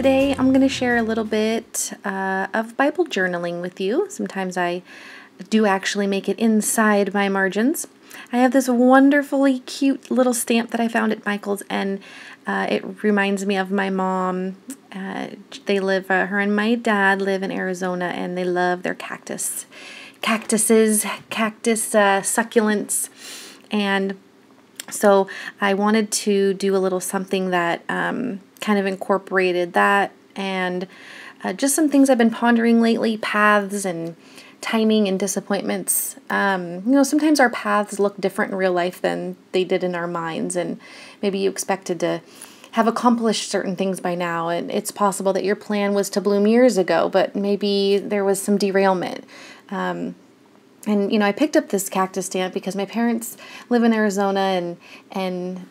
Today I'm going to share a little bit of Bible journaling with you. Sometimes I do actually make it inside my margins. I have this wonderfully cute little stamp that I found at Michael's, and it reminds me of my mom. Her and my dad live in Arizona, and they love their cactus succulents, and so I wanted to do a little something that kind of incorporated that, and just some things I've been pondering lately, paths and timing and disappointments. Sometimes our paths look different in real life than they did in our minds, and maybe you expected to have accomplished certain things by now, and it's possible that your plan was to bloom years ago, but maybe there was some derailment. And I picked up this cactus stamp because my parents live in Arizona, and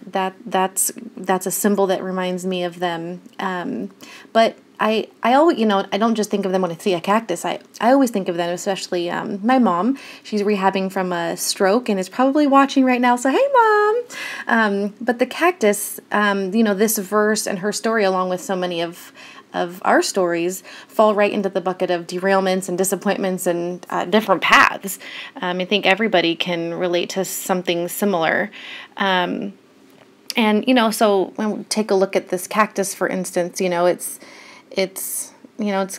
that's a symbol that reminds me of them. But I always, I don't just think of them when I see a cactus. I always think of them, especially my mom. She's rehabbing from a stroke and is probably watching right now. So, hey, Mom. But the cactus, this verse and her story, along with so many of our stories, fall right into the bucket of derailments and disappointments and different paths. I think everybody can relate to something similar. So when we take a look at this cactus, for instance, it's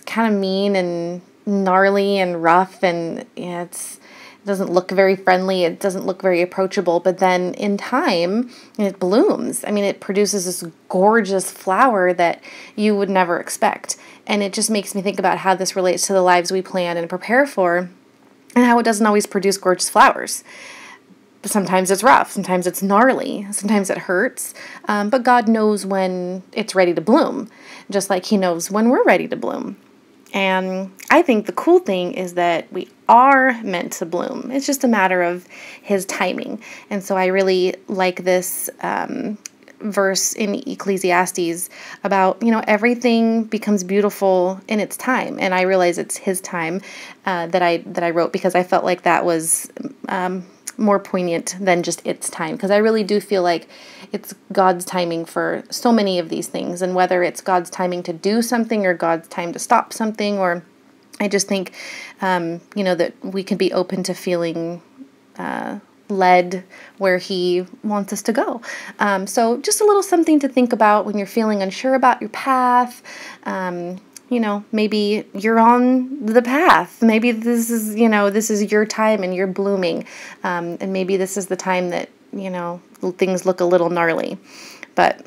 kind of mean and gnarly and rough, and it doesn't look very friendly. It doesn't look very approachable. But then in time, it blooms. I mean, it produces this gorgeous flower that you would never expect. And it just makes me think about how this relates to the lives we plan and prepare for, and how it doesn't always produce gorgeous flowers. Sometimes it's rough. Sometimes it's gnarly. Sometimes it hurts. But God knows when it's ready to bloom, just like He knows when we're ready to bloom. And I think the cool thing is that we are meant to bloom. It's just a matter of His timing. And so I really like this verse in Ecclesiastes about, everything becomes beautiful in its time. And I realize it's His time that I wrote, because I felt like that was more poignant than just its time, because I really do feel like it's God's timing for so many of these things, and whether it's God's timing to do something or God's time to stop something, or I just think that we can be open to feeling led where He wants us to go. So just a little something to think about when you're feeling unsure about your path. Maybe you're on the path. Maybe this is your time and you're blooming. And maybe this is the time that, things look a little gnarly. But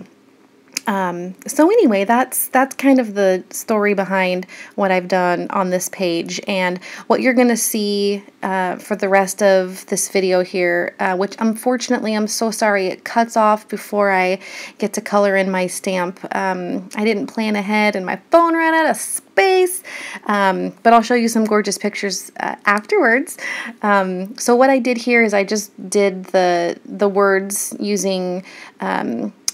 so anyway, that's kind of the story behind what I've done on this page, and what you're going to see for the rest of this video here, which unfortunately, I'm so sorry, it cuts off before I get to color in my stamp. I didn't plan ahead, and my phone ran out of space, but I'll show you some gorgeous pictures afterwards. So what I did here is I just did the words using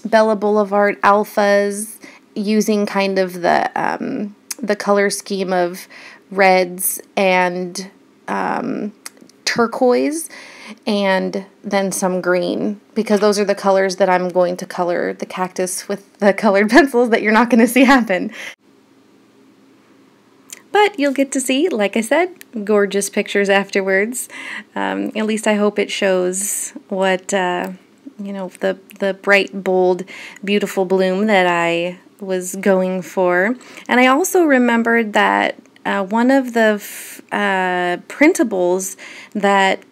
Bella Boulevard alphas, using kind of the color scheme of reds and turquoise, and then some green, because those are the colors that I'm going to color the cactus with the colored pencils that you're not going to see happen. But you'll get to see, like I said, gorgeous pictures afterwards. At least I hope it shows what the bright, bold, beautiful bloom that I was going for. And I also remembered that one of the printables that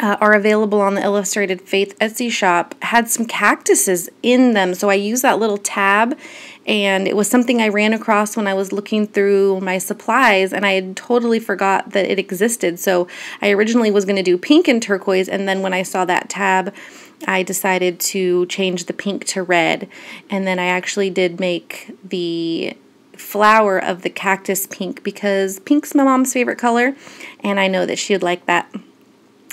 are available on the Illustrated Faith Etsy shop had some cactuses in them. So I used that little tab, and it was something I ran across when I was looking through my supplies, and I had totally forgot that it existed. So I originally was going to do pink and turquoise, and then when I saw that tab, I decided to change the pink to red. And then I actually did make the flower of the cactus pink, because pink's my mom's favorite color, and I know that she'd like that.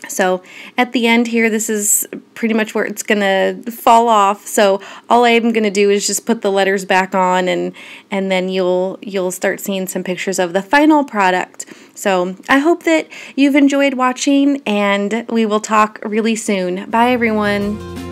So at the end here, this is pretty much where it's gonna fall off. So all I'm gonna do is just put the letters back on, and then you'll start seeing some pictures of the final product. So I hope that you've enjoyed watching, and we will talk really soon. Bye, everyone.